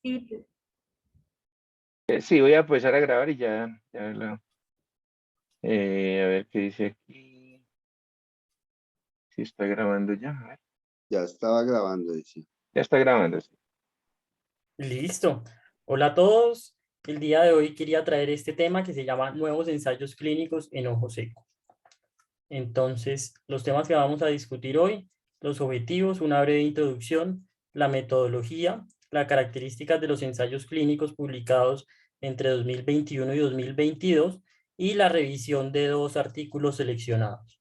Sí, Sí, voy a empezar a grabar y a ver qué dice aquí. Si está grabando ya. A ver. Ya estaba grabando, dice. Ya está grabando. Sí. Listo. Hola a todos. El día de hoy quería traer este tema que se llama Nuevos ensayos clínicos en ojo seco. Entonces, los temas que vamos a discutir hoy, los objetivos, una breve introducción, la metodología, las características de los ensayos clínicos publicados entre 2021 y 2022 y la revisión de 2 artículos seleccionados.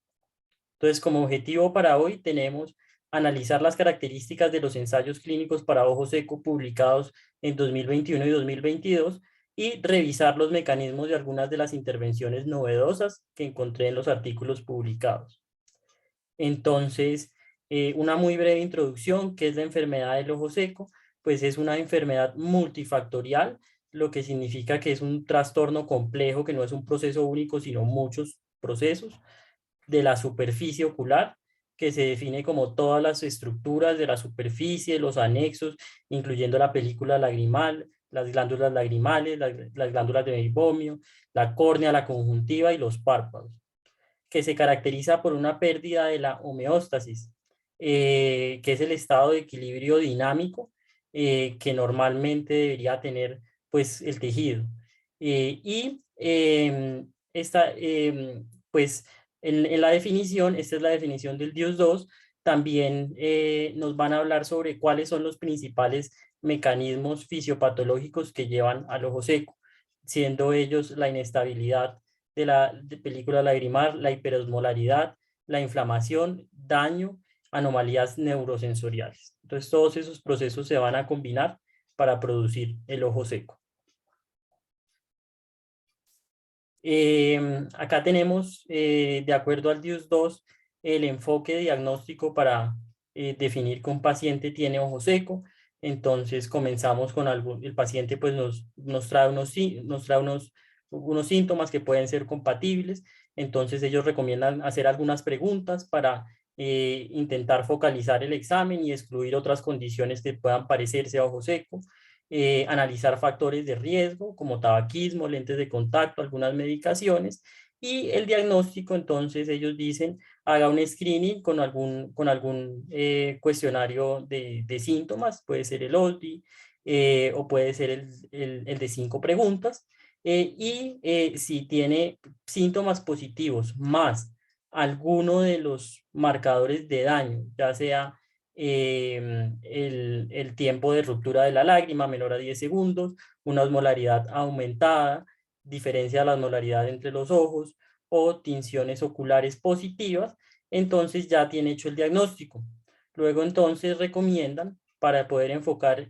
Entonces, como objetivo para hoy tenemos analizar las características de los ensayos clínicos para ojo seco publicados en 2021 y 2022 y revisar los mecanismos de algunas de las intervenciones novedosas que encontré en los artículos publicados. Entonces, una muy breve introducción, ¿qué es la enfermedad del ojo seco? Pues es una enfermedad multifactorial, lo que significa que es un trastorno complejo, que no es un proceso único, sino muchos procesos de la superficie ocular, que se define como todas las estructuras de la superficie, los anexos, incluyendo la película lagrimal, las glándulas lagrimales, las glándulas de meibomio, la córnea, la conjuntiva y los párpados, que se caracteriza por una pérdida de la homeostasis, que es el estado de equilibrio dinámico que normalmente debería tener pues, el tejido. Pues en la definición, esta es la definición del DIUS-2, también nos van a hablar sobre cuáles son los principales mecanismos fisiopatológicos que llevan al ojo seco, siendo ellos la inestabilidad de la película lagrimal, la hiperosmolaridad, la inflamación, daño, anomalías neurosensoriales. Entonces todos esos procesos se van a combinar para producir el ojo seco. Acá tenemos, de acuerdo al DIUS-2, el enfoque diagnóstico para definir que un paciente tiene ojo seco. Entonces comenzamos con algo, el paciente pues nos trae unos síntomas que pueden ser compatibles. Entonces ellos recomiendan hacer algunas preguntas para intentar focalizar el examen y excluir otras condiciones que puedan parecerse a ojo seco. Analizar factores de riesgo como tabaquismo, lentes de contacto, algunas medicaciones y el diagnóstico. Entonces ellos dicen haga un screening con algún cuestionario de síntomas, puede ser el OLTI o puede ser el de 5 preguntas si tiene síntomas positivos más alguno de los marcadores de daño, ya sea el tiempo de ruptura de la lágrima menor a 10 segundos, una osmolaridad aumentada, diferencia de la osmolaridad entre los ojos o tinciones oculares positivas, entonces ya tiene hecho el diagnóstico. Luego entonces recomiendan para poder enfocar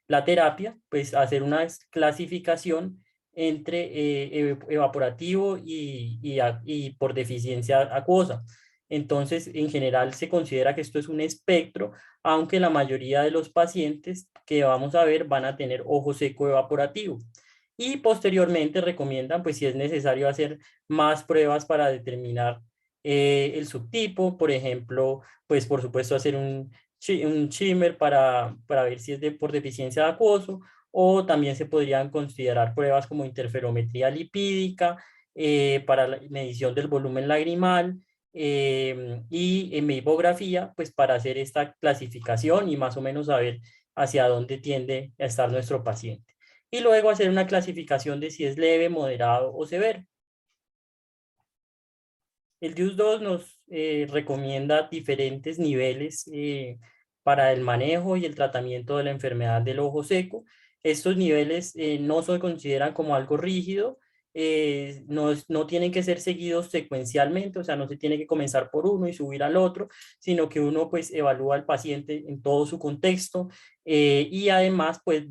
la terapia, pues hacer una clasificación entre evaporativo y por deficiencia acuosa. Entonces, en general se considera que esto es un espectro, aunque la mayoría de los pacientes que vamos a ver van a tener ojo seco evaporativo. Y posteriormente recomiendan, pues si es necesario, hacer más pruebas para determinar el subtipo, por ejemplo, pues por supuesto hacer un shimmer para ver si es por deficiencia de acuoso, o también se podrían considerar pruebas como interferometría lipídica para la medición del volumen lagrimal, y hemografía, pues para hacer esta clasificación y más o menos saber hacia dónde tiende a estar nuestro paciente. Y luego hacer una clasificación de si es leve, moderado o severo. El DIUS-2 nos recomienda diferentes niveles para el manejo y el tratamiento de la enfermedad del ojo seco. Estos niveles no se consideran como algo rígido, no tienen que ser seguidos secuencialmente, o sea, no se tiene que comenzar por uno y subir al otro, sino que uno pues evalúa al paciente en todo su contexto y además pues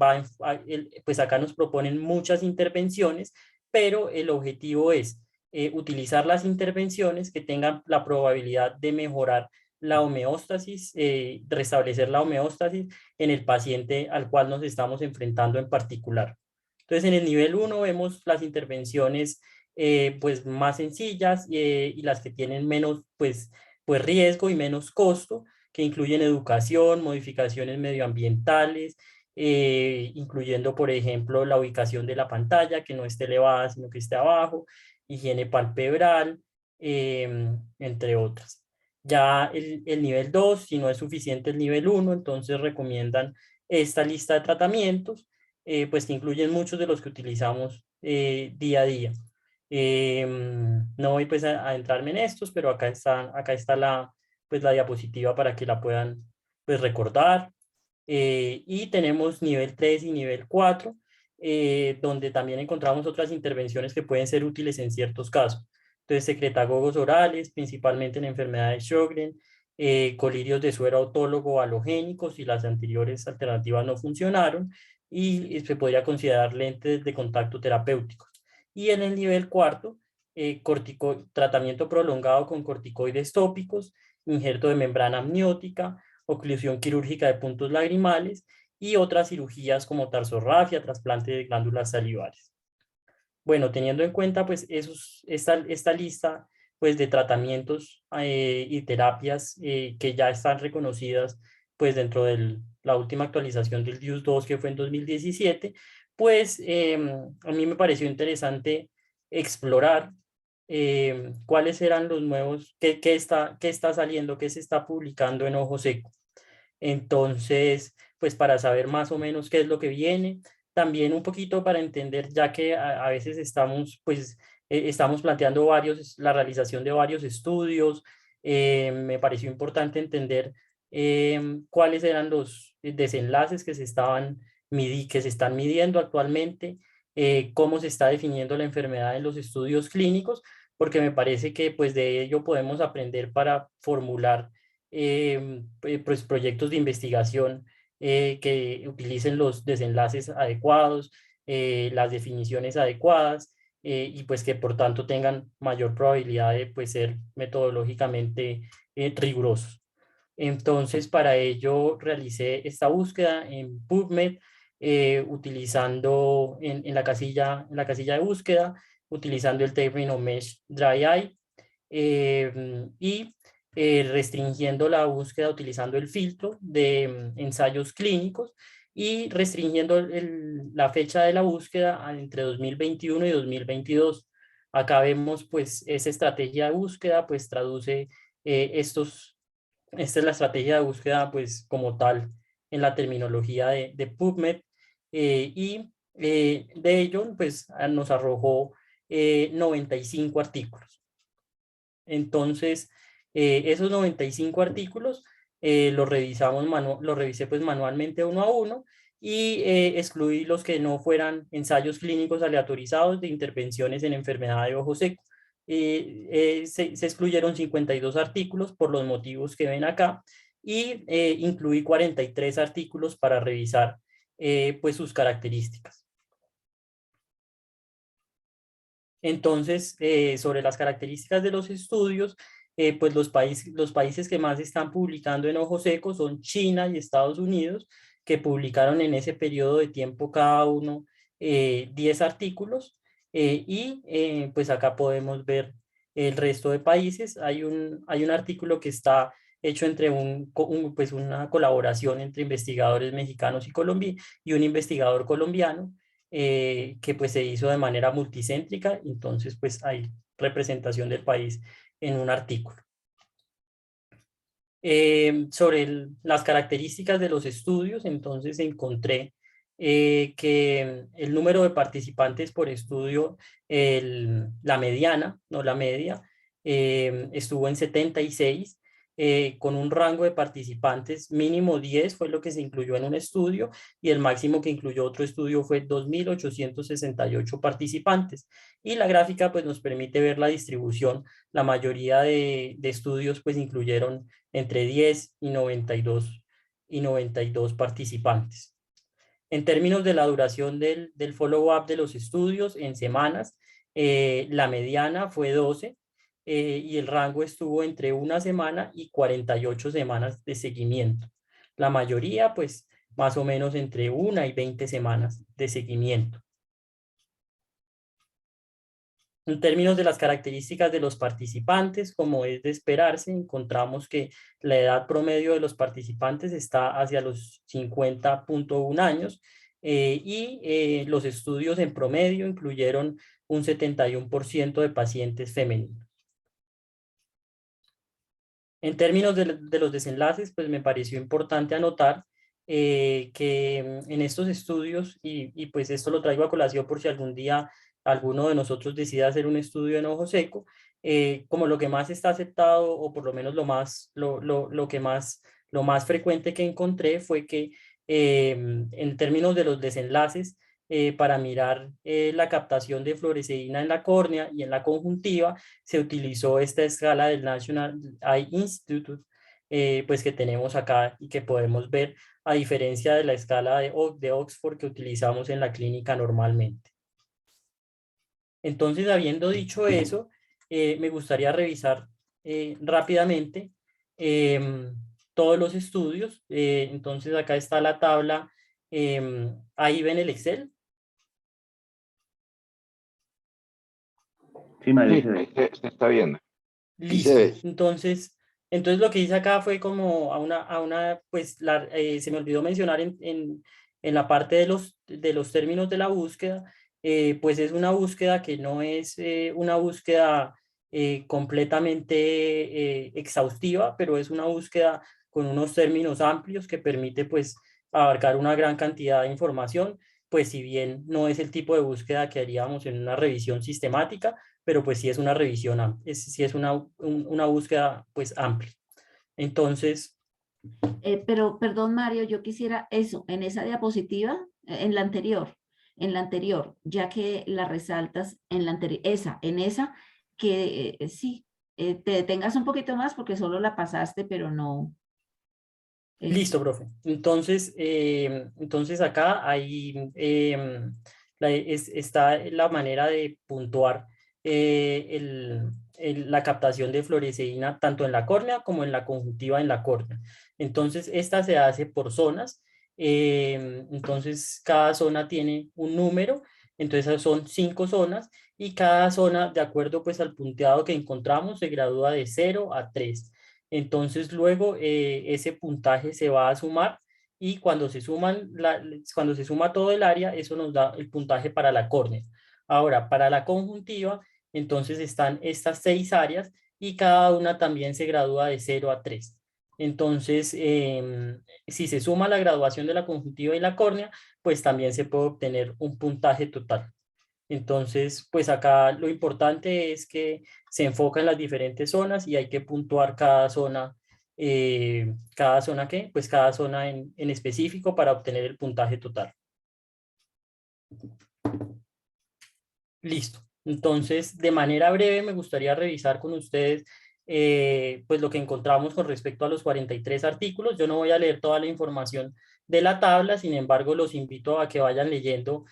acá nos proponen muchas intervenciones, pero el objetivo es utilizar las intervenciones que tengan la probabilidad de mejorar la homeostasis, restablecer la homeostasis en el paciente al cual nos estamos enfrentando en particular. Entonces, en el nivel 1 vemos las intervenciones pues más sencillas y las que tienen menos pues riesgo y menos costo, que incluyen educación, modificaciones medioambientales, incluyendo, por ejemplo, la ubicación de la pantalla, que no esté elevada, sino que esté abajo, higiene palpebral, entre otras. Ya el nivel 2, si no es suficiente el nivel 1, entonces recomiendan esta lista de tratamientos, pues que incluyen muchos de los que utilizamos día a día. No voy pues a entrarme en estos, pero acá está pues, la diapositiva para que la puedan pues, recordar. Y tenemos nivel 3 y nivel 4, donde también encontramos otras intervenciones que pueden ser útiles en ciertos casos. Entonces, secretagogos orales, principalmente en enfermedades de Sjögren, colirios de suero autólogo halogénicos si las anteriores alternativas no funcionaron, y se podría considerar lentes de contacto terapéuticos. Y en el nivel 4, tratamiento prolongado con corticoides tópicos, injerto de membrana amniótica, oclusión quirúrgica de puntos lagrimales y otras cirugías como tarsorrafia, trasplante de glándulas salivares. Bueno, teniendo en cuenta pues esta lista pues de tratamientos y terapias que ya están reconocidas pues dentro de la última actualización del DIUS-2 que fue en 2017, pues a mí me pareció interesante explorar cuáles eran los nuevos, qué está saliendo, qué se está publicando en Ojo Seco. Entonces, pues para saber más o menos qué es lo que viene, también un poquito para entender, ya que a veces estamos, pues, estamos planteando la realización de varios estudios, me pareció importante entender cuáles eran los desenlaces que que se están midiendo actualmente, cómo se está definiendo la enfermedad en los estudios clínicos, porque me parece que pues de ello podemos aprender para formular pues, proyectos de investigación que utilicen los desenlaces adecuados, las definiciones adecuadas, y pues que por tanto tengan mayor probabilidad de pues, ser metodológicamente rigurosos. Entonces, para ello realicé esta búsqueda en PubMed, utilizando en la casilla de búsqueda, utilizando el término Mesh Dry Eye, y restringiendo la búsqueda utilizando el filtro de ensayos clínicos y restringiendo la fecha de la búsqueda entre 2021 y 2022. Acá vemos pues esa estrategia de búsqueda pues traduce esta es la estrategia de búsqueda pues como tal en la terminología de PubMed, y de ello pues nos arrojó 95 artículos. Entonces, esos 95 artículos los revisé pues manualmente uno a uno y excluí los que no fueran ensayos clínicos aleatorizados de intervenciones en enfermedad de ojo seco. Se excluyeron 52 artículos por los motivos que ven acá y incluí 43 artículos para revisar pues sus características. Entonces, sobre las características de los estudios, pues los países que más están publicando en ojo seco son China y Estados Unidos, que publicaron en ese periodo de tiempo cada uno 10 artículos, y pues acá podemos ver el resto de países. Hay un artículo que está hecho entre pues una colaboración entre investigadores mexicanos y un investigador colombiano, que pues se hizo de manera multicéntrica, entonces pues hay representación del país en un artículo. Sobre las características de los estudios, entonces encontré que el número de participantes por estudio, la mediana, no la media, estuvo en 76, con un rango de participantes mínimo 10 fue lo que se incluyó en un estudio y el máximo que incluyó otro estudio fue 2.868 participantes. Y la gráfica pues nos permite ver la distribución. La mayoría de estudios pues incluyeron entre 10 y 92 participantes. En términos de la duración del follow-up de los estudios en semanas, la mediana fue 12, y el rango estuvo entre 1 semana y 48 semanas de seguimiento. La mayoría, pues, más o menos entre 1 y 20 semanas de seguimiento. En términos de las características de los participantes, como es de esperarse, encontramos que la edad promedio de los participantes está hacia los 50.1 años y los estudios en promedio incluyeron un 71% de pacientes femeninos. En términos de los desenlaces, pues me pareció importante anotar que en estos estudios, y pues esto lo traigo a colación por si algún día alguno de nosotros decide hacer un estudio en ojo seco, como lo que más está aceptado, o por lo menos lo más frecuente que encontré fue que en términos de los desenlaces, para mirar la captación de fluoresceína en la córnea y en la conjuntiva, se utilizó esta escala del National Eye Institute, pues que tenemos acá y que podemos ver a diferencia de la escala de Oxford que utilizamos en la clínica normalmente. Entonces, habiendo dicho eso, me gustaría revisar rápidamente todos los estudios. Entonces, acá está la tabla. Ahí ven el Excel. Sí, Mario, Sí, se ve. ahí se está viendo. Sí se Listo. ve. Entonces lo que hice acá fue como pues se me olvidó mencionar en la parte de los términos de la búsqueda, pues es una búsqueda que no es una búsqueda completamente exhaustiva, pero es una búsqueda con unos términos amplios que permite pues abarcar una gran cantidad de información, pues si bien no es el tipo de búsqueda que haríamos en una revisión sistemática, pero pues sí es una revisión, sí es una búsqueda pues amplia. Entonces, Pero, perdón, Mario, yo quisiera eso, en esa diapositiva, en la anterior, ya que la resaltas en la anterior, en esa, que sí, te detengas un poquito más porque solo la pasaste, pero no. listo, profe. Entonces acá hay, está la manera de puntuar la captación de fluoresceína tanto en la córnea como en la conjuntiva en la córnea. Entonces, esta se hace por zonas. Entonces, cada zona tiene un número. Entonces, son 5 zonas y cada zona, de acuerdo pues al punteado que encontramos, se gradúa de 0 a 3. Entonces luego ese puntaje se va a sumar y cuando se suma todo el área, eso nos da el puntaje para la córnea. Ahora, para la conjuntiva, entonces están estas 6 áreas y cada una también se gradúa de 0 a 3. Entonces, si se suma la graduación de la conjuntiva y la córnea, pues también se puede obtener un puntaje total. Entonces, pues acá lo importante es que se enfoca en las diferentes zonas y hay que puntuar cada zona ¿qué? Pues cada zona en específico para obtener el puntaje total. Listo. Entonces, de manera breve me gustaría revisar con ustedes pues lo que encontramos con respecto a los 43 artículos. Yo no voy a leer toda la información de la tabla, sin embargo, los invito a que vayan leyendo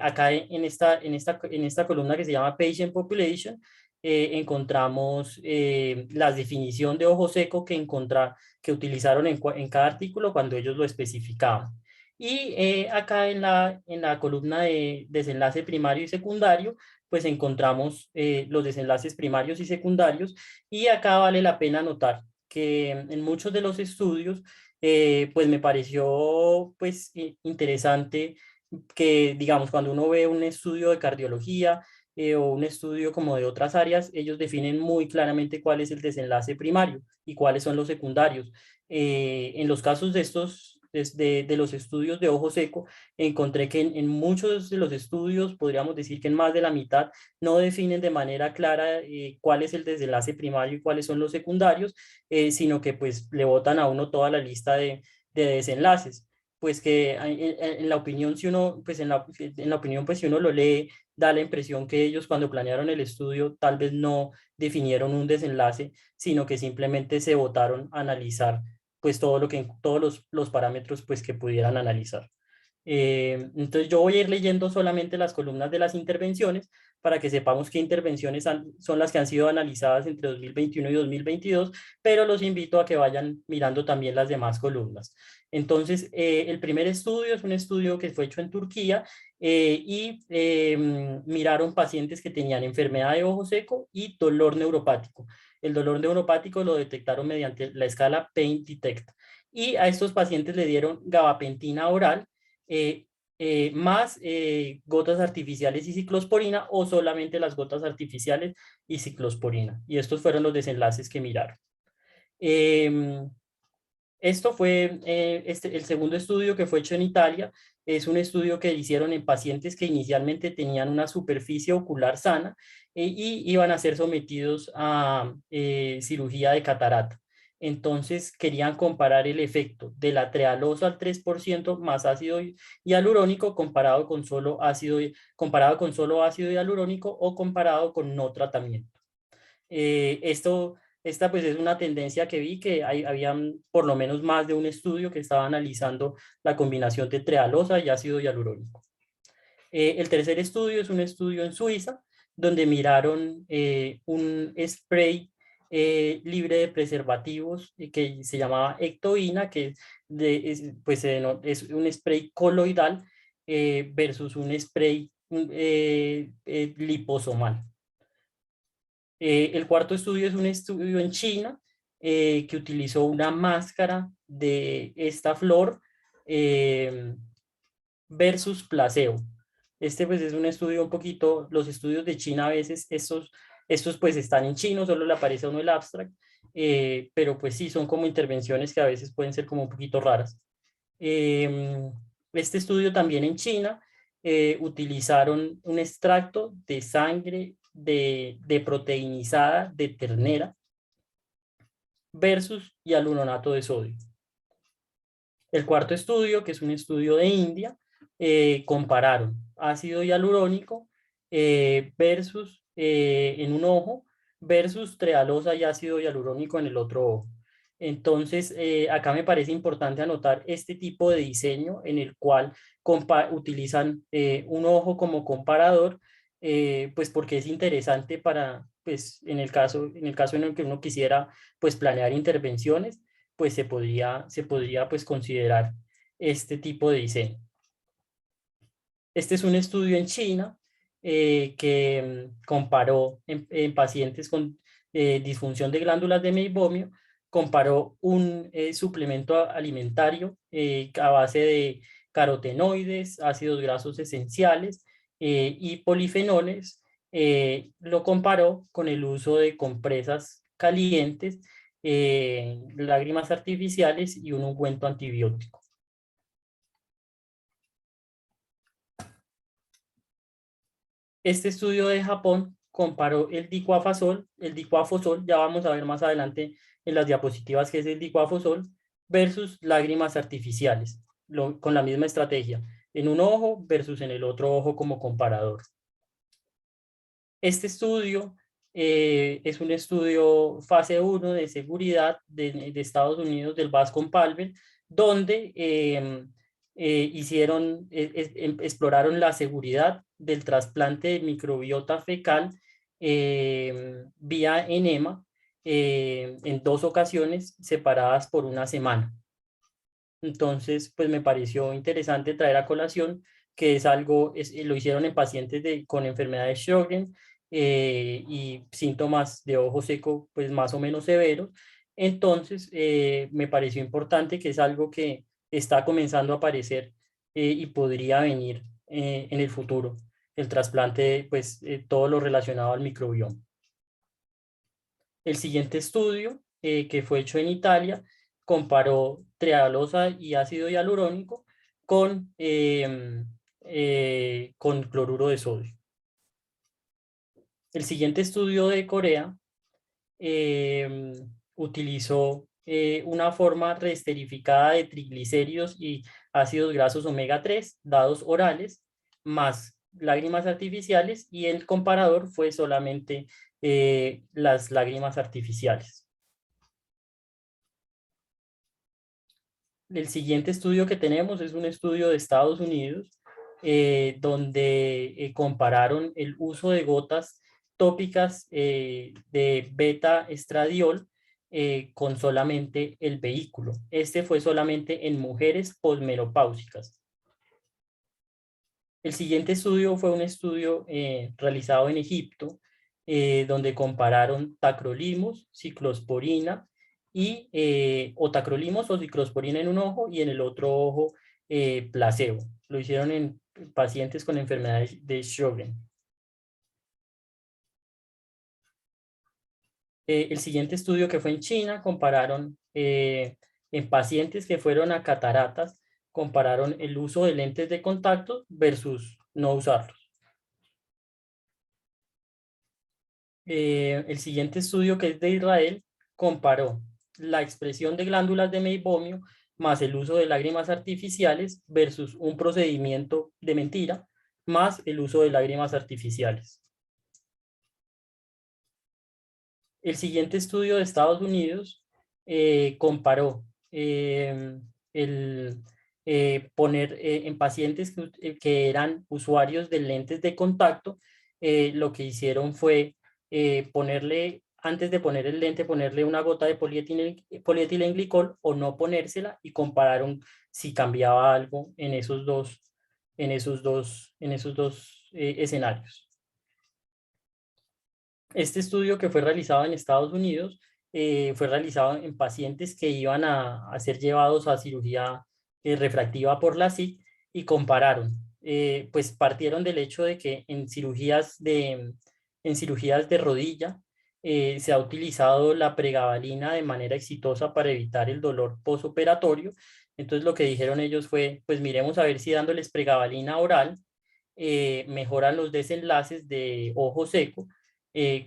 acá en esta columna que se llama Patient Population. Encontramos la definición de ojo seco que utilizaron en cada artículo cuando ellos lo especificaban. Y acá en la columna de desenlace primario y secundario, pues encontramos los desenlaces primarios y secundarios. Y acá vale la pena notar que en muchos de los estudios, pues me pareció pues interesante que, digamos, cuando uno ve un estudio de cardiología o un estudio como de otras áreas, ellos definen muy claramente cuál es el desenlace primario y cuáles son los secundarios. En los casos de de los estudios de ojo seco, encontré que en muchos de los estudios, podríamos decir que en más de la mitad, no definen de manera clara cuál es el desenlace primario y cuáles son los secundarios, sino que pues le botan a uno toda la lista de desenlaces. Pues que en la opinión, si uno, pues en la opinión, pues si uno lo lee, da la impresión que ellos cuando planearon el estudio tal vez no definieron un desenlace, sino que simplemente se botaron a analizar pues todo lo que, todos los parámetros pues que pudieran analizar. Entonces yo voy a ir leyendo solamente las columnas de las intervenciones para que sepamos qué intervenciones son las que han sido analizadas entre 2021 y 2022, pero los invito a que vayan mirando también las demás columnas. Entonces, el primer estudio es un estudio que fue hecho en Turquía y miraron pacientes que tenían enfermedad de ojo seco y dolor neuropático. El dolor neuropático lo detectaron mediante la escala Pain Detect. Y a estos pacientes le dieron gabapentina oral más gotas artificiales y ciclosporina o solamente las gotas artificiales y ciclosporina. Y estos fueron los desenlaces que miraron. Esto fue el segundo estudio que fue hecho en Italia. Es un estudio que hicieron en pacientes que inicialmente tenían una superficie ocular sana y iban a ser sometidos a cirugía de catarata. Entonces querían comparar el efecto de la trealosa al 3% más ácido hialurónico comparado con solo ácido hialurónico o comparado con no tratamiento. Esta pues es una tendencia que vi que habían por lo menos más de un estudio que estaba analizando la combinación de trealosa y ácido hialurónico. El tercer estudio es un estudio en Suiza donde miraron un spray libre de preservativos que se llamaba ectoína, que es un spray coloidal versus un spray liposomal. El cuarto estudio es un estudio en China que utilizó una máscara de esta flor versus placebo. Este pues es un estudio un poquito, los estudios de China a veces estos pues están en chino, solo le aparece a uno el abstract, pero pues sí, son como intervenciones que a veces pueden ser como un poquito raras. Este estudio también en China utilizaron un extracto de sangre de proteinizada de ternera versus hialuronato de sodio. El cuarto estudio, que es un estudio de India, compararon ácido hialurónico versus en un ojo versus trealosa y ácido hialurónico en el otro ojo. Entonces, acá me parece importante anotar este tipo de diseño en el cual utilizan un ojo como comparador, pues porque es interesante para, pues en el caso en el que uno quisiera pues planear intervenciones, pues se podría pues considerar este tipo de diseño. Este es un estudio en China que comparó en pacientes con disfunción de glándulas de meibomio, comparó un suplemento alimentario a base de carotenoides, ácidos grasos esenciales y polifenoles, lo comparó con el uso de compresas calientes, lágrimas artificiales y un ungüento antibiótico. Este estudio de Japón comparó el dicuafosol, ya vamos a ver más adelante en las diapositivas que es el dicuafosol, versus lágrimas artificiales, con la misma estrategia, en un ojo versus en el otro ojo como comparador. Este estudio es un estudio fase 1 de seguridad de Estados Unidos del Bascom Palmer, donde exploraron la seguridad del trasplante de microbiota fecal vía enema en 2 ocasiones separadas por una semana. Entonces, pues me pareció interesante traer a colación que es algo, lo hicieron en pacientes con enfermedad de Sjögren y síntomas de ojo seco, pues más o menos severos. Entonces, me pareció importante que es algo que está comenzando a aparecer y podría venir en el futuro, el trasplante, pues todo lo relacionado al microbioma. El siguiente estudio, que fue hecho en Italia, comparó trealosa y ácido hialurónico con cloruro de sodio. El siguiente estudio de Corea utilizó una forma reesterificada de triglicéridos y ácidos grasos omega 3 dados orales más lágrimas artificiales y el comparador fue solamente las lágrimas artificiales. el siguiente estudio que tenemos es un estudio de Estados Unidos, donde compararon el uso de gotas tópicas de beta estradiol con solamente el vehículo. Este fue solamente en mujeres posmenopáusicas. El siguiente estudio fue un estudio realizado en Egipto, donde compararon tacrolimus, ciclosporina o tacrolimus o ciclosporina en un ojo y en el otro ojo placebo. Lo hicieron en pacientes con enfermedades de Sjögren. El siguiente estudio, que fue en China, compararon en pacientes que fueron a cataratas, compararon el uso de lentes de contacto versus no usarlos. El siguiente estudio, que es de Israel, comparó la expresión de glándulas de meibomio más el uso de lágrimas artificiales versus un procedimiento de mentira más el uso de lágrimas artificiales. El siguiente estudio de Estados Unidos comparó poner en pacientes que eran usuarios de lentes de contacto, lo que hicieron fue ponerle, antes de poner el lente, ponerle una gota de polietilenglicol o no ponérsela, y compararon si cambiaba algo en esos dos escenarios. Este estudio, que fue realizado en Estados Unidos, fue realizado en pacientes que iban a ser llevados a cirugía refractiva por la SIC, y compararon, pues partieron del hecho de que en cirugías de rodilla se ha utilizado la pregabalina de manera exitosa para evitar el dolor posoperatorio. Entonces lo que dijeron ellos fue, pues miremos a ver si dándoles pregabalina oral mejoran los desenlaces de ojo seco,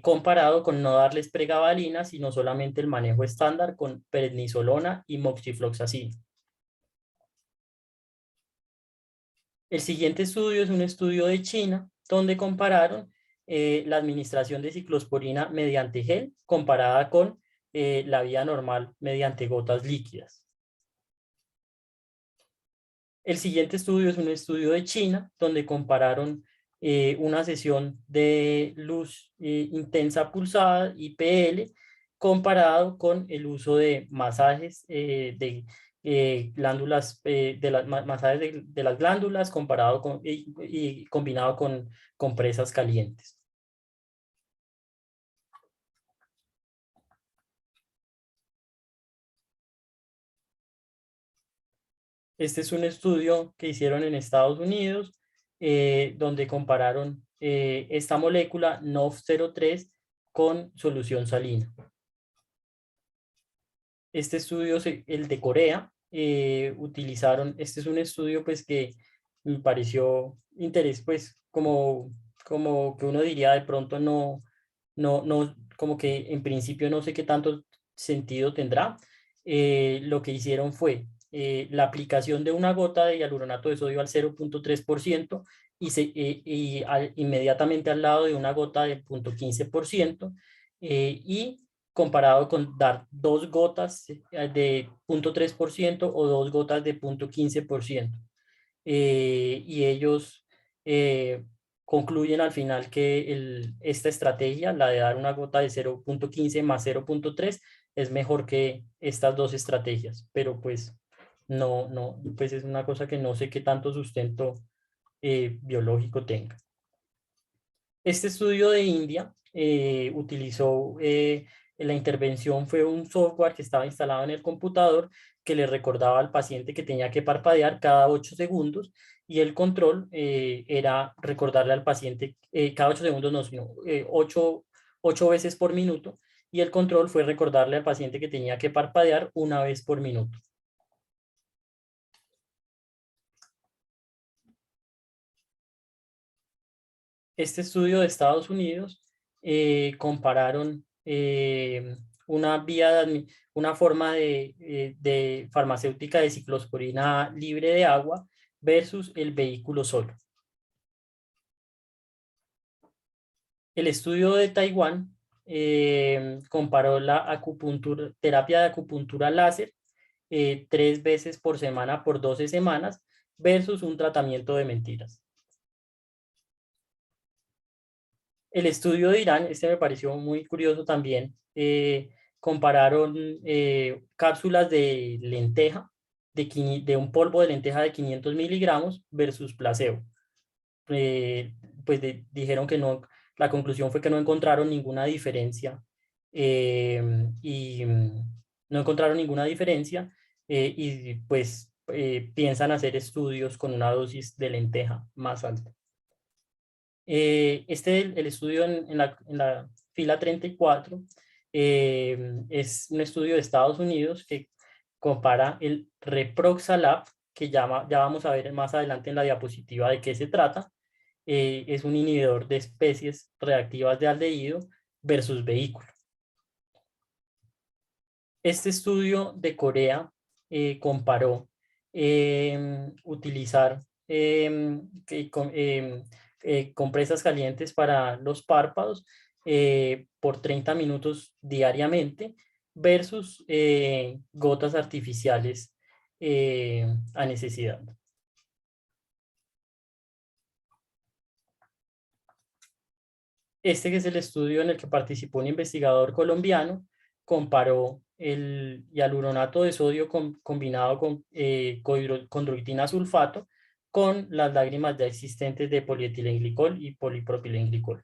comparado con no darles pregabalina, sino solamente el manejo estándar con prednisolona y moxifloxacina. El siguiente estudio es un estudio de China, donde compararon la administración de ciclosporina mediante gel comparada con la vía normal mediante gotas líquidas. El siguiente estudio es un estudio de China, donde compararon una sesión de luz intensa pulsada, IPL, comparado con el uso de masajes de glándulas, masajes de las glándulas, comparado con, y combinado con compresas calientes. Este es un estudio que hicieron en Estados Unidos, donde compararon esta molécula NOV03 con solución salina. Este estudio, el de Corea, este es un estudio pues que me pareció interés, pues como que uno diría de pronto como que en principio no sé qué tanto sentido tendrá. Lo que hicieron fue la aplicación de una gota de hialuronato de sodio al 0.3% inmediatamente al lado de una gota de 0.15%, y comparado con dar 2 gotas de 0.3% o 2 gotas de 0.15%. Y ellos concluyen al final que esta estrategia, la de dar una gota de 0.15 más 0.3, es mejor que estas dos estrategias, pero pues pues es una cosa que no sé qué tanto sustento biológico tenga. Este estudio de India utilizó, la intervención fue un software que estaba instalado en el computador que le recordaba al paciente que tenía que parpadear cada 8 segundos, y el control era recordarle al paciente cada 8 segundos, no, sino 8 veces por minuto, y el control fue recordarle al paciente que tenía que parpadear una vez por minuto. Este estudio de Estados Unidos compararon una forma de farmacéutica de ciclosporina libre de agua versus el vehículo solo. El estudio de Taiwán comparó la terapia de acupuntura láser 3 veces por semana por 12 semanas versus un tratamiento de mentiras. El estudio de Irán, este me pareció muy curioso también, compararon cápsulas de lenteja, de un polvo de lenteja de 500 miligramos versus placebo. Pues dijeron que no, la conclusión fue que no encontraron ninguna diferencia no encontraron ninguna diferencia y pues piensan hacer estudios con una dosis de lenteja más alta. El estudio en la fila 34 es un estudio de Estados Unidos que compara el Reproxalab, que ya vamos a ver más adelante en la diapositiva de qué se trata. Es un inhibidor de especies reactivas de aldehído versus vehículo. Este estudio de Corea comparó utilizar compresas calientes para los párpados por 30 minutos diariamente versus gotas artificiales a necesidad. Este que es el estudio en el que participó un investigador colombiano, comparó el hialuronato de sodio combinado con condroitina sulfato con las lágrimas ya existentes de polietilenglicol y polipropilenglicol,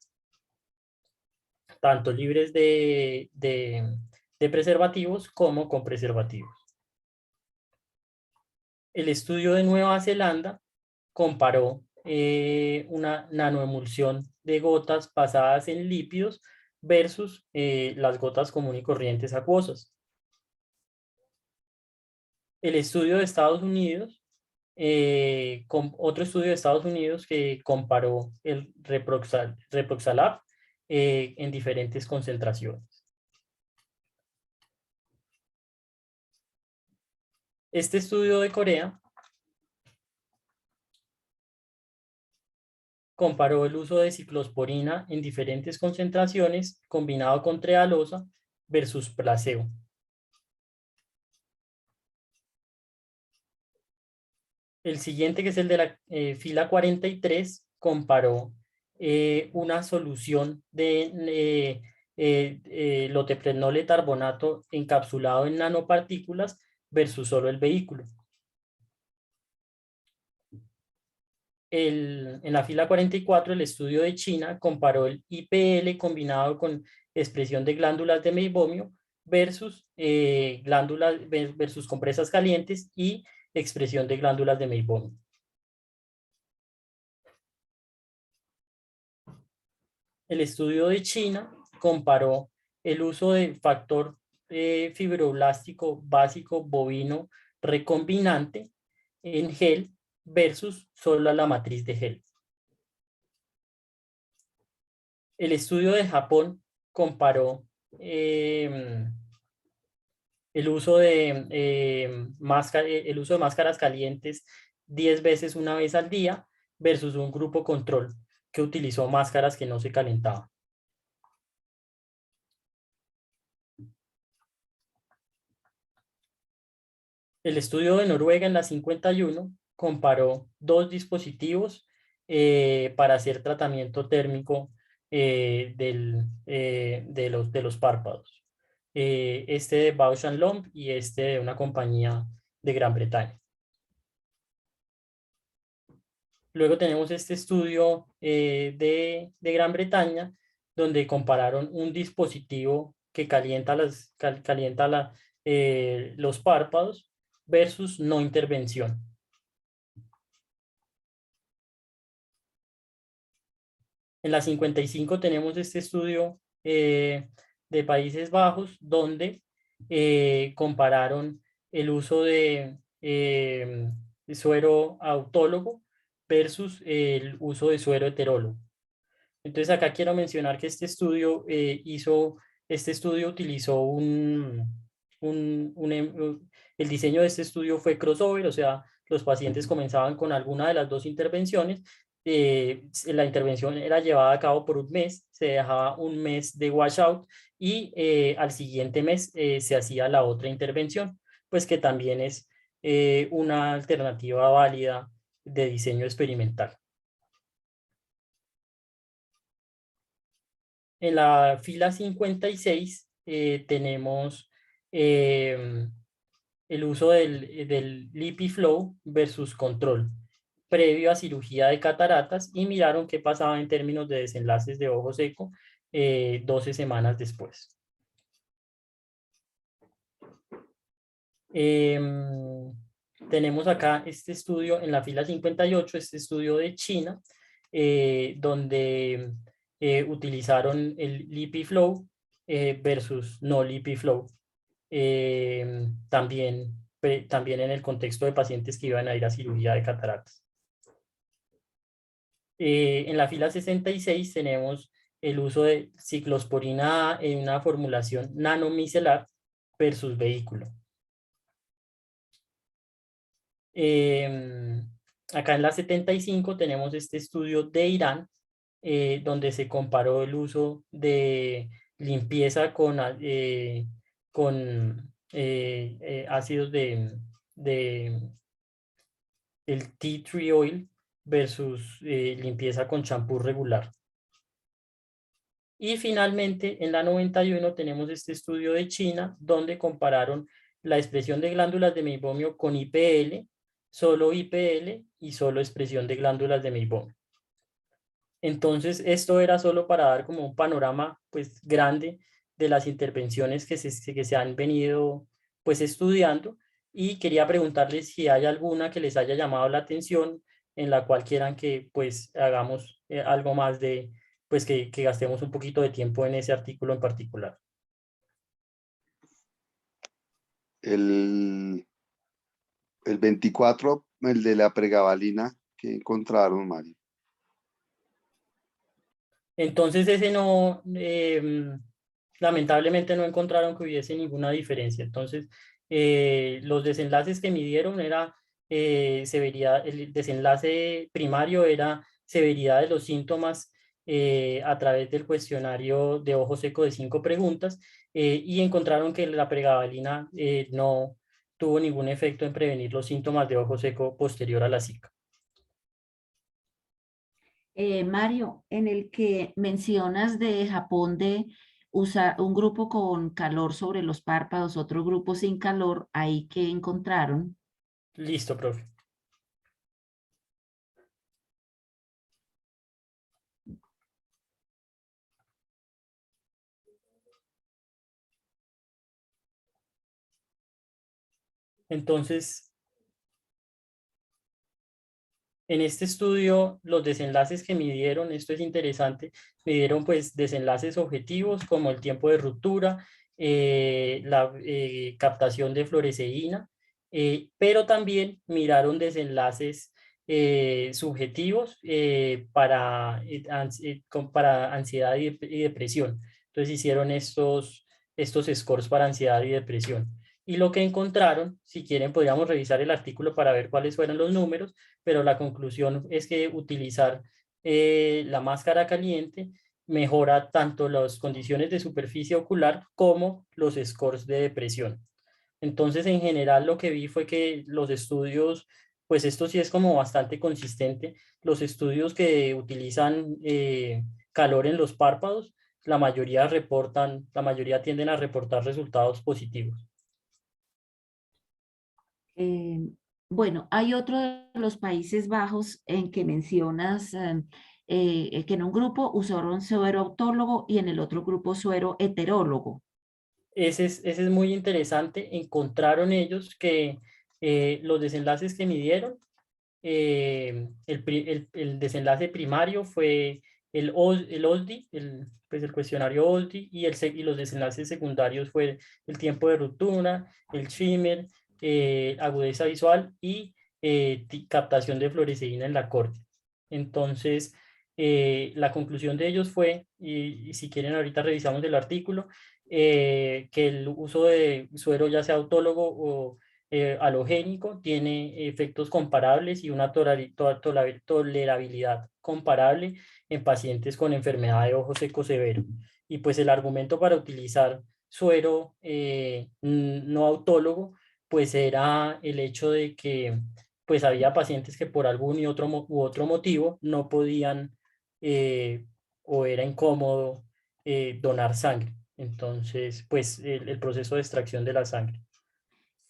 tanto libres de preservativos como con preservativos. El estudio de Nueva Zelanda comparó una nanoemulsión de gotas basadas en lípidos versus las gotas comunes y corrientes acuosas. El estudio de Estados Unidos, otro estudio de Estados Unidos que comparó el Reproxalab en diferentes concentraciones. Este estudio de Corea comparó el uso de ciclosporina en diferentes concentraciones combinado con trealosa versus placebo. El siguiente, que es el de la fila 43, comparó una solución de loteprednol etarbonato encapsulado en nanopartículas versus solo el vehículo. En la fila 44, el estudio de China comparó el IPL combinado con expresión de glándulas de meibomio versus versus compresas calientes y expresión de glándulas de meibomio. El estudio de China comparó el uso de factor fibroblástico básico bovino recombinante en gel versus solo la matriz de gel. El estudio de Japón comparó el uso de máscaras calientes 10 veces una vez al día versus un grupo control que utilizó máscaras que no se calentaban. El estudio de Noruega en la 51 comparó dos dispositivos para hacer tratamiento térmico de los párpados. Este de Bausch & Lomb y este de una compañía de Gran Bretaña. Luego tenemos este estudio de Gran Bretaña, donde compararon un dispositivo que calienta los párpados versus no intervención. En la 55 tenemos este estudio de Países Bajos, donde compararon el uso de suero autólogo versus el uso de suero heterólogo. Entonces acá quiero mencionar que este estudio utilizó el diseño de este estudio fue crossover, o sea, los pacientes comenzaban con alguna de las dos intervenciones. La intervención era llevada a cabo por un mes, se dejaba un mes de washout y al siguiente mes se hacía la otra intervención. pues que también es una alternativa válida de diseño experimental. En la fila 56 tenemos el uso del LipiFlow versus control previo a cirugía de cataratas y miraron qué pasaba en términos de desenlaces de ojo seco 12 semanas después. Tenemos acá este estudio en la fila 58, este estudio de China, donde utilizaron el LipiFlow versus no LipiFlow. También en el contexto de pacientes que iban a ir a cirugía de cataratas. En la fila 66 tenemos el uso de ciclosporina A en una formulación nanomicelar versus vehículo. Acá en la 75 tenemos este estudio de Irán, donde se comparó el uso de limpieza con ácidos el tea tree oil versus limpieza con champú regular. Y finalmente, en la 91 tenemos este estudio de China, donde compararon la expresión de glándulas de meibomio con IPL, solo IPL y solo expresión de glándulas de meibomio. Entonces, esto era solo para dar como un panorama pues grande de las intervenciones que se han venido pues estudiando, y quería preguntarles si hay alguna que les haya llamado la atención en la cual quieran que pues hagamos algo más de pues que gastemos un poquito de tiempo en ese artículo en particular. El 24, el de la pregabalina que encontraron, Mario. Entonces ese no, lamentablemente no encontraron que hubiese ninguna diferencia. Entonces los desenlaces que midieron era severidad, el desenlace primario era severidad de los síntomas a través del cuestionario de ojo seco de 5 preguntas, y encontraron que la pregabalina no tuvo ningún efecto en prevenir los síntomas de ojo seco posterior a la Zika. Mario, en el que mencionas de Japón de usar un grupo con calor sobre los párpados, otro grupo sin calor, ahí que encontraron. Listo, profe. Entonces, en este estudio, los desenlaces que midieron, esto es interesante, midieron pues desenlaces objetivos como el tiempo de ruptura, la captación de fluoresceína, pero también miraron desenlaces subjetivos para ansiedad y depresión. Entonces hicieron estos scores para ansiedad y depresión. Y lo que encontraron, si quieren podríamos revisar el artículo para ver cuáles fueron los números, pero la conclusión es que utilizar la máscara caliente mejora tanto las condiciones de superficie ocular como los scores de depresión. Entonces, en general, lo que vi fue que los estudios, pues esto sí es como bastante consistente, los estudios que utilizan calor en los párpados, la mayoría tienden a reportar resultados positivos. Bueno, hay otro de los Países Bajos en que mencionas que en un grupo usaron suero autólogo y en el otro grupo suero heterólogo. Ese es muy interesante. Encontraron ellos que los desenlaces que midieron, el desenlace primario fue el OSDI, pues el cuestionario OSDI, y los desenlaces secundarios fue el tiempo de ruptura, el shimmer, agudeza visual y captación de fluoresceína en la córnea. Entonces, la conclusión de ellos fue, y si quieren ahorita revisamos el artículo, que el uso de suero ya sea autólogo o halogénico tiene efectos comparables y una tolerabilidad comparable en pacientes con enfermedad de ojo seco severo. Y pues el argumento para utilizar suero no autólogo pues era el hecho de que pues había pacientes que por algún u otro motivo no podían o era incómodo donar sangre. Entonces, pues el proceso de extracción de la sangre.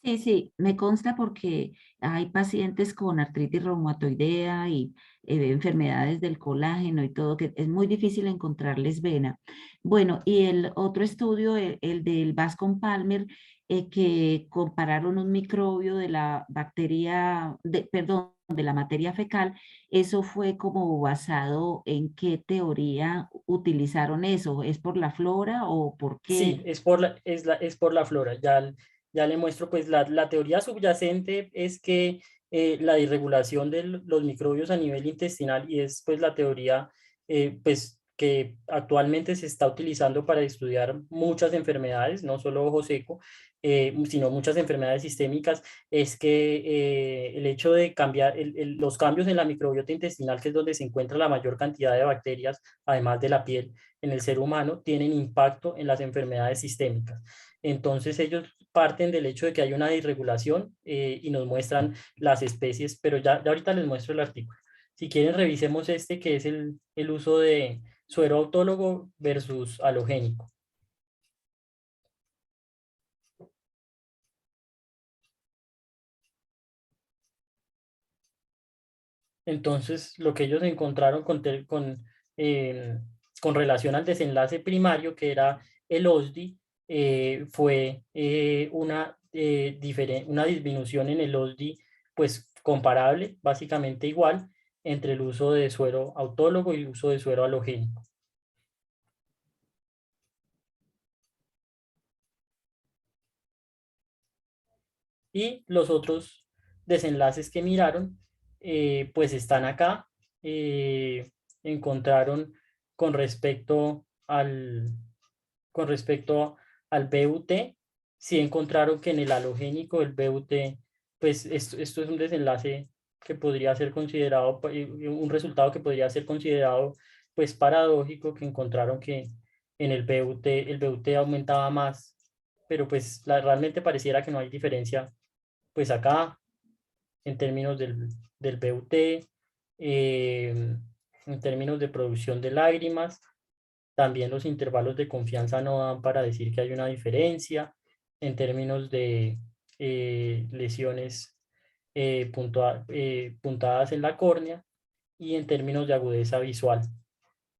Sí, sí, me consta porque hay pacientes con artritis reumatoidea y enfermedades del colágeno y todo, que es muy difícil encontrarles vena. Bueno, y el otro estudio, el del Bascom Palmer, que compararon un microbio de la bacteria, perdón, de la materia fecal, eso fue como basado en qué teoría utilizaron eso. ¿Es por la flora o por Sí, qué? es por la flora. Ya le muestro, pues la teoría subyacente es que la irregulación de los microbios a nivel intestinal y es pues la teoría pues que actualmente se está utilizando para estudiar muchas enfermedades, no solo ojo seco, sino muchas enfermedades sistémicas, es que el hecho de cambiar los cambios en la microbiota intestinal, que es donde se encuentra la mayor cantidad de bacterias, además de la piel, en el ser humano tienen impacto en las enfermedades sistémicas. Entonces ellos parten del hecho de que hay una disregulación y nos muestran las especies, pero ya ahorita les muestro el artículo. Si quieren, revisemos este que es el uso de suero autólogo versus halogénico. Entonces, lo que ellos encontraron eh, con relación al desenlace primario, que era el OSDI, fue una disminución en el OSDI, pues comparable, básicamente igual, entre el uso de suero autólogo y el uso de suero halogénico. Y los otros desenlaces que miraron, pues están acá. Eh, encontraron con respecto con respecto al BUT, sí encontraron que en el halogénico el BUT, pues esto es un desenlace que podría ser considerado, un resultado que podría ser considerado pues paradójico, que encontraron que en el BUT aumentaba más, pero pues realmente pareciera que no hay diferencia pues acá, en términos del BUT, en términos de producción de lágrimas, también los intervalos de confianza no dan para decir que hay una diferencia en términos de lesiones puntadas en la córnea y en términos de agudeza visual.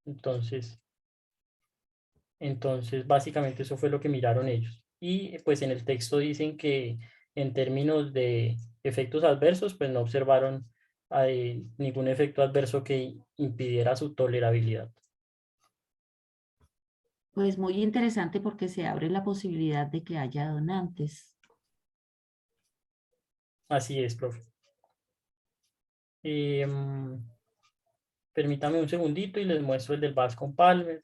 Entonces, básicamente eso fue lo que miraron ellos. Y pues en el texto dicen que en términos de efectos adversos, pues no observaron ningún efecto adverso que impidiera su tolerabilidad. Pues muy interesante porque se abre la posibilidad de que haya donantes. Así es, profe. Permítame un segundito y les muestro el del Bascom Palmer.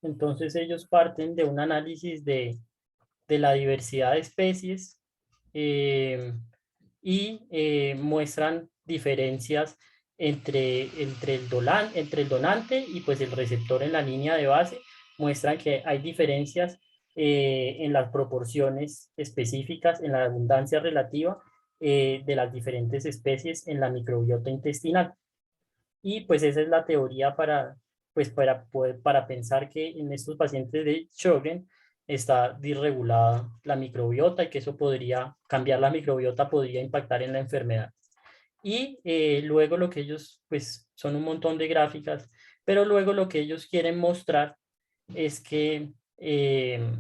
Entonces ellos parten de un análisis de la diversidad de especies y muestran diferencias entre el donante y pues el receptor en la línea de base. Muestran que hay diferencias en las proporciones específicas, en la abundancia relativa de las diferentes especies en la microbiota intestinal. Y pues esa es la teoría para pensar que en estos pacientes de Sjögren está disregulada la microbiota y que eso podría cambiar la microbiota, podría impactar en la enfermedad. Y luego lo que ellos, pues son un montón de gráficas, pero luego lo que ellos quieren mostrar es que el,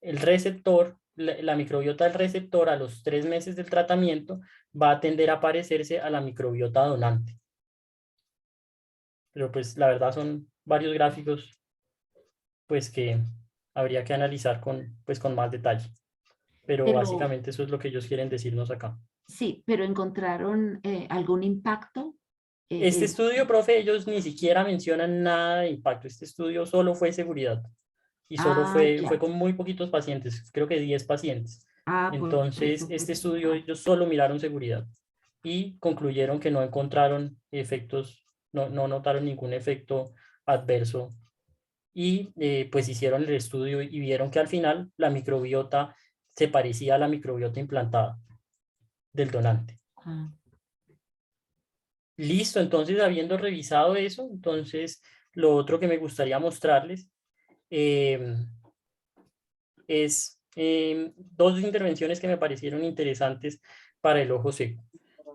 el receptor, la microbiota del receptor a los 3 meses del tratamiento va a tender a parecerse a la microbiota donante. pero pues la verdad son varios gráficos pues que habría que analizar pues, con más detalle. Pero Pero básicamente eso es lo que ellos quieren decirnos acá. sí, pero encontraron algún impacto. Este estudio, profe, ellos ni siquiera mencionan nada de impacto. Este estudio solo fue seguridad y solo fue Ya. con muy poquitos pacientes, creo que 10 pacientes. Por Entonces, eso fue este que- estudio ellos solo miraron seguridad y concluyeron que no encontraron efectos, no notaron ningún efecto adverso y pues hicieron el estudio y vieron que al final la microbiota se parecía a la microbiota implantada del donante. ah, Listo, entonces habiendo revisado eso, entonces lo otro que me gustaría mostrarles es dos intervenciones que me parecieron interesantes para el ojo seco.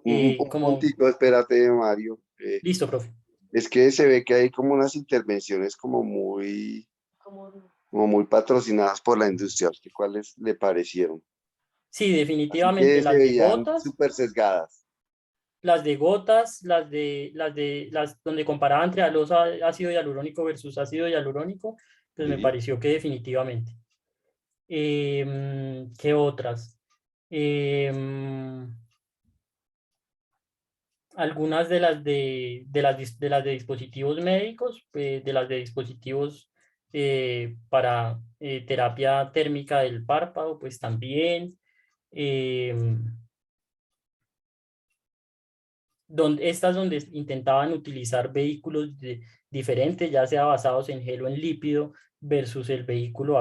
Un Como, puntico, espérate, Mario. listo, profe. Es que se ve que hay como unas intervenciones como muy patrocinadas por la industria. ¿A usted cuáles le parecieron? Sí, Así definitivamente que se las de veían gotas, súper sesgadas. las de gotas, las donde comparaba entre ácido hialurónico versus ácido hialurónico, pues me Sí. pareció que definitivamente. ¿Qué otras? Em, Algunas de las de dispositivos médicos, de las de dispositivos para terapia térmica del párpado, pues también. Estas donde intentaban utilizar vehículos diferentes, ya sea basados en gel o en lípido, versus el vehículo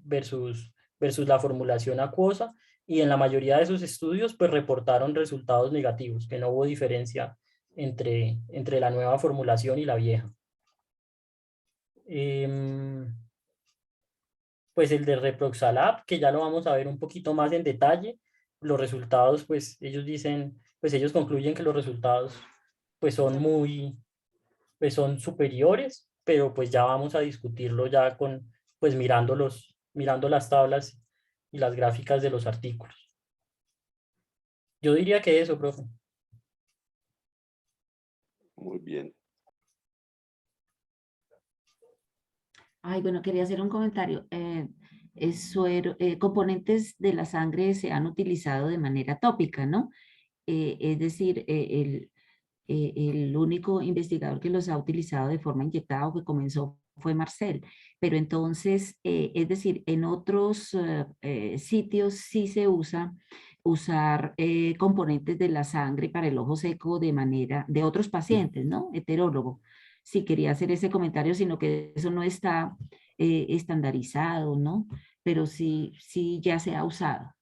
versus la formulación acuosa, y en la mayoría de esos estudios pues reportaron resultados negativos, que no hubo diferencia entre la nueva formulación y la vieja. Pues el de Reproxalab, que ya lo vamos a ver un poquito más en detalle, los resultados, pues ellos dicen, pues ellos concluyen que los resultados pues pues son superiores, pero pues ya vamos a discutirlo ya pues mirando las tablas y las gráficas de los artículos. Yo diría que eso, profe. Muy bien. Ay, bueno, quería hacer un comentario. Componentes de la sangre se han utilizado de manera tópica, ¿no? Es decir, el único investigador que los ha utilizado de forma inyectada o que comenzó fue Marcel. Pero entonces, es decir, en otros sitios sí se usa usar componentes de la sangre para el ojo seco de otros pacientes, ¿no? Heterólogo. Sí, quería hacer ese comentario, sino que eso no está estandarizado, ¿no? Pero sí ya se ha usado.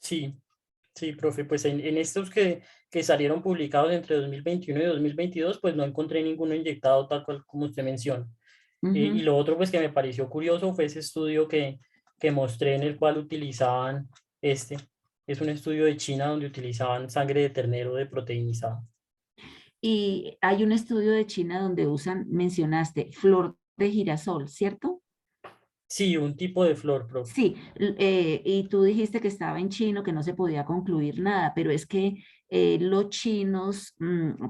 Sí, sí, profe, pues en estos que salieron publicados entre 2021 y 2022, pues no encontré ninguno inyectado tal cual como usted menciona. Y Ujú. lo otro pues que me pareció curioso fue ese estudio que mostré en el cual utilizaban es un estudio de China donde utilizaban sangre de ternero de proteinizada. Y hay un estudio de China donde mencionaste, flor de girasol, ¿cierto? Sí, un tipo de flor, profe. Sí, y tú dijiste que estaba en chino, que no se podía concluir nada, pero es que los chinos,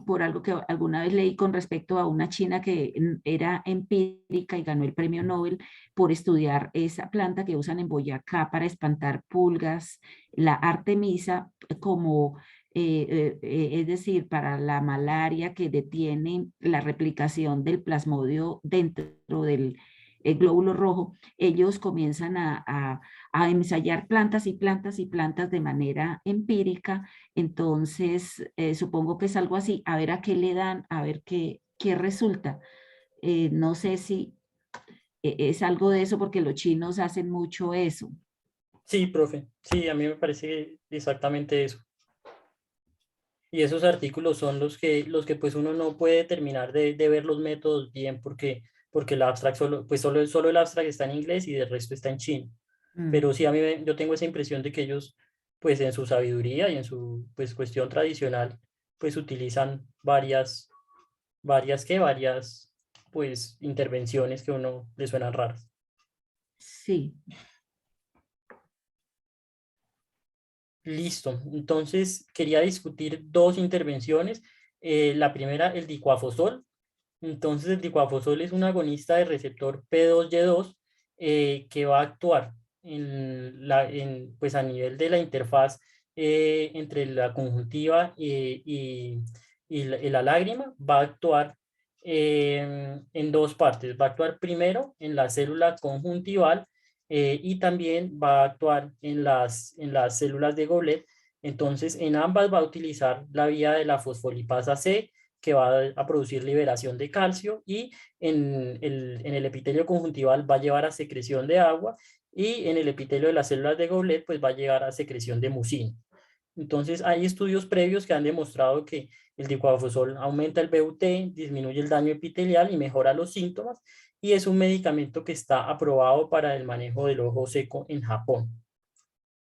por algo que alguna vez leí con respecto a una china que era empírica y ganó el premio Nobel por estudiar esa planta que usan en Boyacá para espantar pulgas, la Artemisa, como, es decir, para la malaria que detiene la replicación del plasmodio dentro del el glóbulo rojo, ellos comienzan a ensayar plantas y plantas y plantas de manera empírica. Entonces, supongo que es algo así, a ver a qué le dan, a ver qué resulta. No sé si es algo de eso porque los chinos hacen mucho eso. Sí, profe. Sí, a mí me parece exactamente eso. Y esos artículos son los que pues uno no puede terminar de ver los métodos bien porque el abstract pues solo el abstract está en inglés y el resto está en chino. Mm. Pero sí, yo tengo esa impresión de que ellos, pues en su sabiduría y en su pues, cuestión tradicional, pues utilizan varias pues intervenciones que a uno le suenan raras. Sí. Listo. Entonces, quería discutir dos intervenciones. La primera, el dicuafosol, Entonces el dicuafosol es un agonista de receptor P2Y2 que va a actuar pues a nivel de la interfaz entre la conjuntiva y la lágrima. Va a actuar en dos partes. Va a actuar primero en la célula conjuntival y también va a actuar en las células de Goblet. Entonces en ambas va a utilizar la vía de la fosfolipasa C, que va a producir liberación de calcio, y en el epitelio conjuntival va a llevar a secreción de agua, y en el epitelio de las células de Goblet pues va a llegar a secreción de mucina. Entonces hay estudios previos que han demostrado que el dicuafosol aumenta el BUT, disminuye el daño epitelial y mejora los síntomas, y es un medicamento que está aprobado para el manejo del ojo seco en Japón.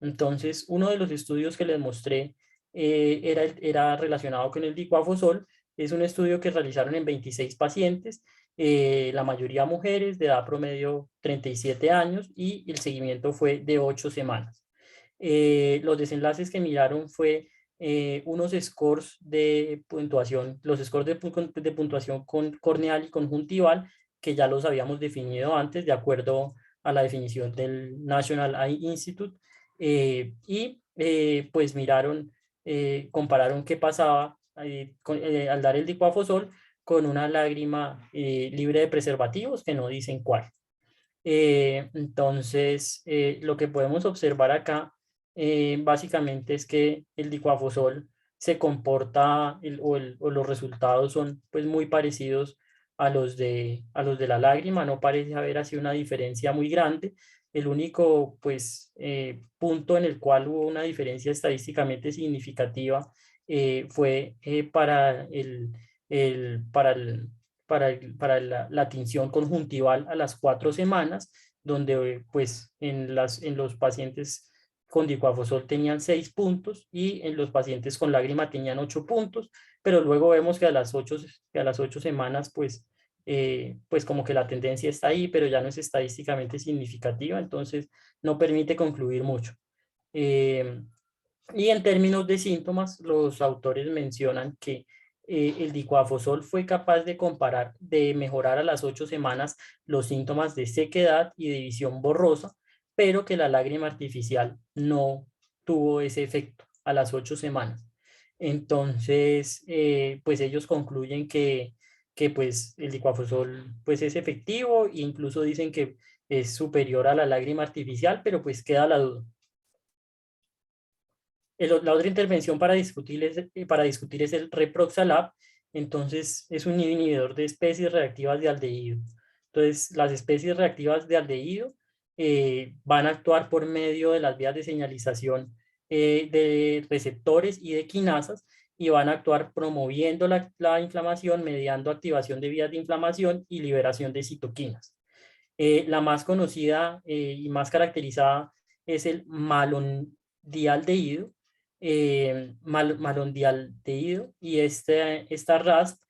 Entonces, uno de los estudios que les mostré era relacionado con el dicuafosol. Es un estudio que realizaron en 26 pacientes, la mayoría mujeres de edad promedio 37 años, y el seguimiento fue de 8 semanas. Los desenlaces que miraron fue unos scores de puntuación, los scores de puntuación corneal y conjuntival, que ya los habíamos definido antes de acuerdo a la definición del National Eye Institute. Pues miraron, compararon qué pasaba al dar el dicuafosol con una lágrima libre de preservativos, que no dicen cuál. Entonces, lo que podemos observar acá básicamente es que el dicuafosol se comporta o los resultados son pues muy parecidos a los de la lágrima. No parece haber así una diferencia muy grande. El único pues punto en el cual hubo una diferencia estadísticamente significativa fue para la tinción conjuntival a las 4 semanas, donde pues en los pacientes con dicuafosol tenían 6 puntos y en los pacientes con lágrima tenían 8 puntos, pero luego vemos que a las 8 semanas pues como que la tendencia está ahí, pero ya no es estadísticamente significativa, entonces no permite concluir mucho. Y en términos de síntomas, los autores mencionan que el dicuafosol fue capaz de mejorar a las 8 semanas los síntomas de sequedad y de visión borrosa, pero que la lágrima artificial no tuvo ese efecto a las 8 semanas. Entonces, pues ellos concluyen que pues el dicuafosol pues es efectivo, e incluso dicen que es superior a la lágrima artificial, pero pues queda la duda. La otra intervención para discutir es el Reproxalab. Entonces, es un inhibidor de especies reactivas de aldehído. Entonces, las especies reactivas de aldehído van a actuar por medio de las vías de señalización de receptores y de quinasas, y van a actuar promoviendo la inflamación, mediando activación de vías de inflamación y liberación de citoquinas. La más conocida y más caracterizada es el malondialdehído, malondialdehído, y esta RASP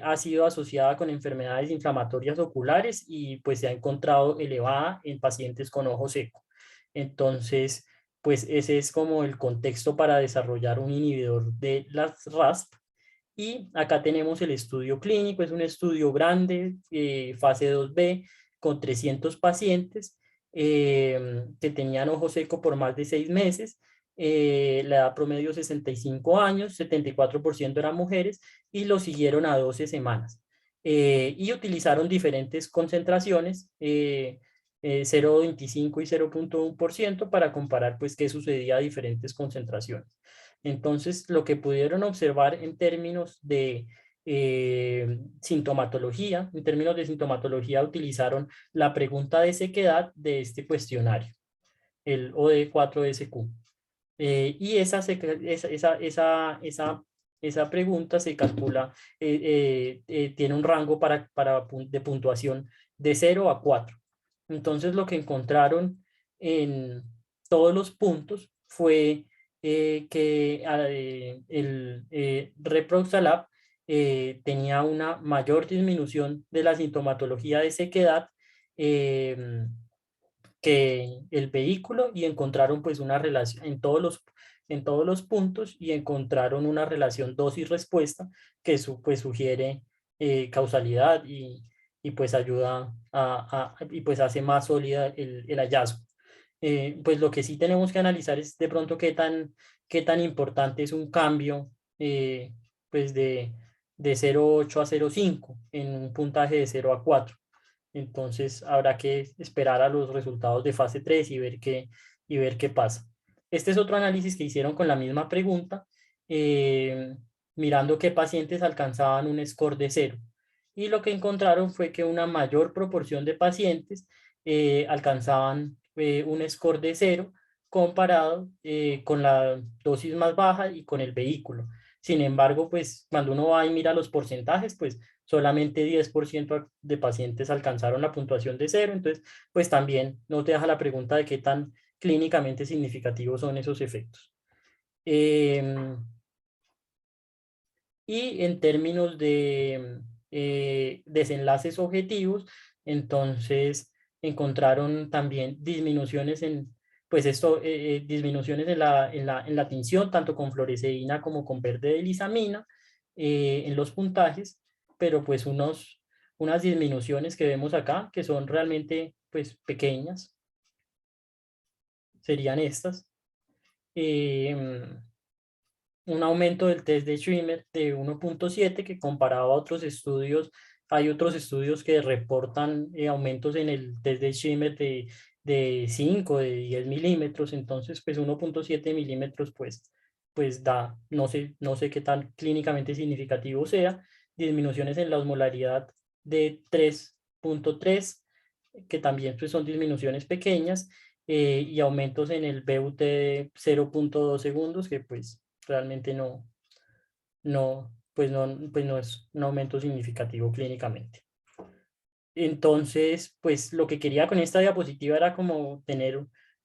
ha sido asociada con enfermedades inflamatorias oculares y pues se ha encontrado elevada en pacientes con ojo seco. Entonces, pues ese es como el contexto para desarrollar un inhibidor de las RASP. Y acá tenemos el estudio clínico. Es un estudio grande, fase 2B, con 300 pacientes que tenían ojo seco por más de 6 meses. La edad promedio 65 años, 74% eran mujeres, y lo siguieron a 12 semanas. Y utilizaron diferentes concentraciones, 0.25 y 0.1%, para comparar pues qué sucedía a diferentes concentraciones. Entonces, lo que pudieron observar en términos de sintomatología, utilizaron la pregunta de sequedad de este cuestionario, el OD4SQ. Y esa pregunta se calcula, tiene un rango de puntuación de 0 a 4. Entonces, lo que encontraron en todos los puntos fue que el Reproxalab tenía una mayor disminución de la sintomatología de sequedad que el vehículo, y encontraron pues una relación en todos los puntos, y encontraron una relación dosis-respuesta que pues sugiere causalidad y pues ayuda y pues hace más sólida el hallazgo. Pues lo que sí tenemos que analizar es de pronto qué tan importante es un cambio pues de 0,8 a 0,5 en un puntaje de 0 a 4. Entonces habrá que esperar a los resultados de fase 3 y ver qué pasa. Este es otro análisis que hicieron con la misma pregunta, mirando qué pacientes alcanzaban un score de 0. Y lo que encontraron fue que una mayor proporción de pacientes alcanzaban un score de 0 comparado con la dosis más baja y con el vehículo. Sin embargo, pues cuando uno va y mira los porcentajes, pues solamente 10% de pacientes alcanzaron la puntuación de 0. Entonces, pues también no te deja la pregunta de qué tan clínicamente significativos son esos efectos. Y en términos de desenlaces objetivos, entonces encontraron también disminuciones disminuciones en la tinción, tanto con fluoresceína como con verde de lisamina, en los puntajes, pero pues unas disminuciones que vemos acá, que son realmente pues pequeñas, serían estas. Un aumento del test de Schwimmer de 1.7 que comparado a otros estudios, hay otros estudios que reportan aumentos en el test de Schwimmer de 5, de 10 milímetros, entonces pues 1.7 milímetros pues da, no sé qué tan clínicamente significativo sea, disminuciones en la osmolaridad de 3.3, que también pues son disminuciones pequeñas, y aumentos en el BUT de 0.2 segundos, que pues realmente pues no es un aumento significativo clínicamente. Entonces, pues lo que quería con esta diapositiva era como tener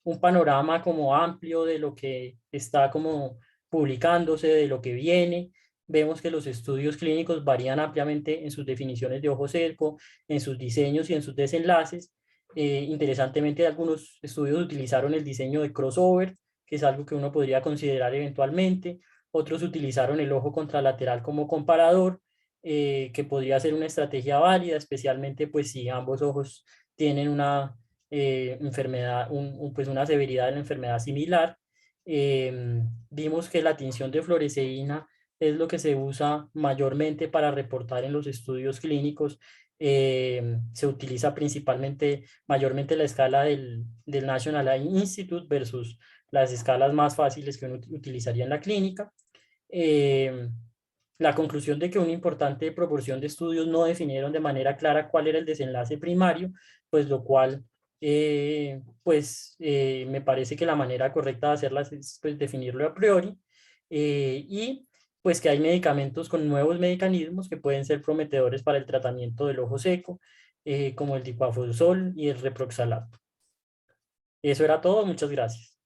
un panorama como amplio de lo que está como publicándose, de lo que viene. Vemos que los estudios clínicos varían ampliamente en sus definiciones de ojo seco, en sus diseños y en sus desenlaces. Interesantemente, algunos estudios utilizaron el diseño de crossover, que es algo que uno podría considerar eventualmente. Otros utilizaron el ojo contralateral como comparador, que podría ser una estrategia válida, especialmente pues si ambos ojos tienen una enfermedad, pues una severidad de la enfermedad similar. Vimos que la tinción de fluoresceína es lo que se usa mayormente para reportar en los estudios clínicos. Se utiliza mayormente la escala del National Eye Institute versus las escalas más fáciles que uno utilizaría en la clínica. La conclusión de que una importante proporción de estudios no definieron de manera clara cuál era el desenlace primario, pues lo cual me parece que la manera correcta de hacerlas es pues, definirlo a priori, y pues que hay medicamentos con nuevos mecanismos que pueden ser prometedores para el tratamiento del ojo seco, como el dicuafosol y el reproxalato. Eso era todo, muchas gracias.